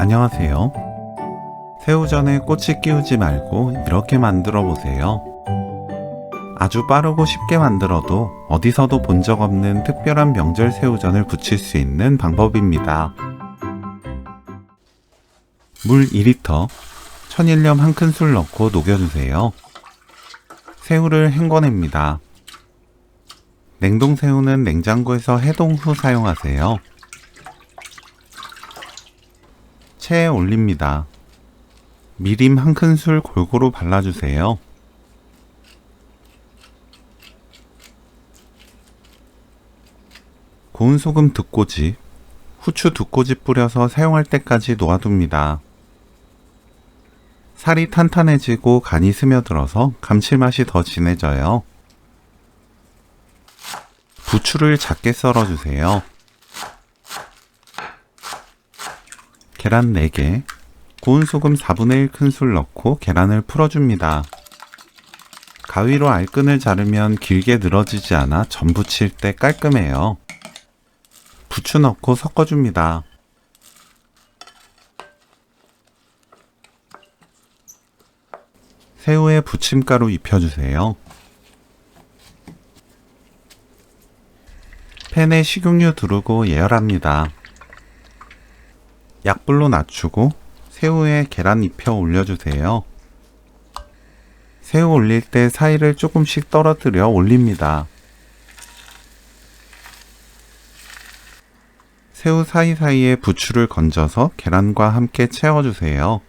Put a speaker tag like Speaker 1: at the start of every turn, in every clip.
Speaker 1: 안녕하세요. 새우전에 꼬치 끼우지 말고 이렇게 만들어 보세요. 아주 빠르고 쉽게 만들어도 어디서도 본 적 없는 특별한 명절 새우전을 부칠 수 있는 방법입니다. 물 2리터, 천일염 1큰술 넣고 녹여주세요. 새우를 헹궈냅니다. 냉동새우는 냉장고에서 해동 후 사용하세요. 체에 올립니다. 미림 1큰술 골고루 발라주세요. 고운 소금 2꼬집, 후추 2꼬집 뿌려서 사용할 때까지 놓아둡니다. 살이 탄탄해지고 간이 스며들어서 감칠맛이 더 진해져요. 부추를 작게 썰어주세요. 계란 4개, 고운 소금 4분의 1큰술 넣고 계란을 풀어줍니다. 가위로 알끈을 자르면 길게 늘어지지 않아 전 부칠 때 깔끔해요. 부추 넣고 섞어줍니다. 새우에 부침가루 입혀주세요. 팬에 식용유 두르고 예열합니다. 약불로 낮추고 새우에 계란 입혀 올려주세요. 새우 올릴 때 사이를 조금씩 떨어뜨려 올립니다. 새우 사이사이에 부추를 건져서 계란과 함께 채워주세요.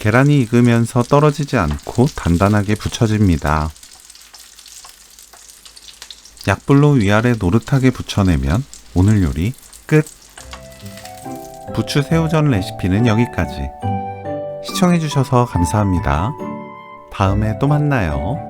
Speaker 1: 계란이 익으면서 떨어지지 않고 단단하게 붙여집니다. 약불로 위아래 노릇하게 붙여내면 오늘 요리 끝! 부추 새우전 레시피는 여기까지. 시청해주셔서 감사합니다. 다음에 또 만나요.